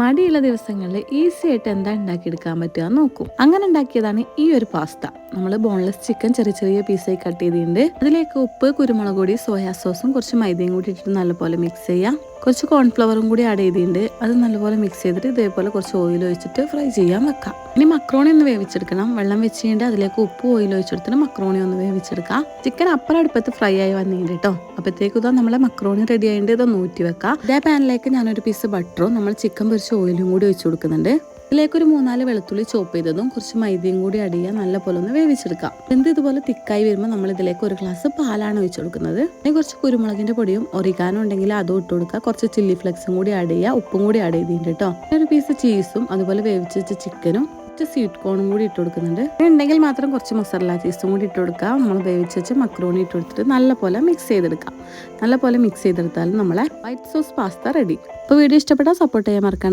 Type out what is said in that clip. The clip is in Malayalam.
മടിയുള്ള ദിവസങ്ങളിൽ ഈസി ആയിട്ട് എന്താ ഉണ്ടാക്കിയെടുക്കാൻ പറ്റുക നോക്കും. അങ്ങനെ ഉണ്ടാക്കിയതാണ് ഈ ഒരു പാസ്ത. നമ്മൾ ബോൺലെസ് ചിക്കൻ ചെറിയ ചെറിയ പീസായി കട്ട് ചെയ്തിട്ടുണ്ട്. അതിലേക്ക് ഉപ്പ്, കുരുമുളക് പൊടി, സോയാ സോസും കുറച്ച് മൈദയും കൂടി ഇട്ടിട്ട് നല്ലപോലെ മിക്സ് ചെയ്യാം. കുറച്ച് കോൺഫ്ലവറും കൂടി ആഡ് ചെയ്തിട്ടുണ്ട്. അത് നല്ലപോലെ മിക്സ് ചെയ്തിട്ട് ഇതേപോലെ കുറച്ച് ഓയിൽ ഒഴിച്ചിട്ട് ഫ്രൈ ചെയ്യാൻ വെക്കാം. ഇനി മക്രോണി ഒന്ന് വേവിച്ചെടുക്കണം. വെള്ളം വെച്ചിട്ട് അതിലേക്ക് ഉപ്പ് ഓയിൽ ഒഴിച്ചെടുത്തിട്ട് മക്രോണി ഒന്ന് വേവിച്ചെടുക്കാം. ചിക്കൻ അപ്പുറം അടുപ്പത്ത് ഫ്രൈ ആയി വന്നിട്ടുണ്ട് കേട്ടോ. അപ്പോഴത്തേക്കും ഇതാ നമ്മളെ മക്രോണി റെഡി ആയിട്ട് ഇതൊന്ന് ഊറ്റി വെക്കാം. ഇതേ പാനിലേക്ക് ഞാനൊരു പീസ് ബട്ടറും നമ്മൾ ചിക്കൻ പൊരിച്ച ഓയിലും കൂടി ഒഴിച്ചു കൊടുക്കുന്നുണ്ട്. ഇതിലേക്ക് ഒരു 3-4 വെളുത്തുള്ളി ചോപ്പ് ചെയ്തതും കുറച്ച് മൈദയും കൂടി ആഡ് ചെയ്യാൻ നല്ല പോലെ ഒന്ന് വേവിച്ചെടുക്കാം. എന്ത് ഇതുപോലെ തിക്കായി വരുമ്പോൾ നമ്മൾ ഇതിലേക്ക് ഒരു ഗ്ലാസ് പാലാണ് ഒഴിച്ചു കൊടുക്കുന്നത്. ഇനി കുറച്ച് കുരുമുളകിന്റെ പൊടിയും ഒറിഗാനോ ഉണ്ടെങ്കിൽ അതും ഇട്ട് കൊടുക്കുക. കുറച്ച് ചില്ലി ഫ്ലെക്സും കൂടി ആഡ് ചെയ്യുക. ഉപ്പും കൂടി ആഡ് ചെയ്തിട്ടുണ്ട് കേട്ടോ. ഒരു പീസ് ചീസും അതുപോലെ വേവിച്ച് വെച്ച ചിക്കനും സ്വീറ്റ് കോണും കൂടി ഇട്ട് കൊടുക്കുന്നുണ്ട്. ഉണ്ടെങ്കിൽ മാത്രം കുറച്ച് മസാല ചീസും കൂടി ഇട്ട് കൊടുക്കുക. നമ്മൾ വേവിച്ച് വെച്ച് മക്രോണി ഇട്ട് കൊടുത്തിട്ട് നല്ലപോലെ മിക്സ് ചെയ്തെടുക്കാം. നല്ലപോലെ മിക്സ് ചെയ്തെടുത്താൽ നമ്മളെ വൈറ്റ് സോസ് പാസ്ത റെഡി. അപ്പോൾ വീഡിയോ ഇഷ്ടപ്പെട്ടാൽ സപ്പോർട്ട് ചെയ്യാൻ മറക്കണ്ട.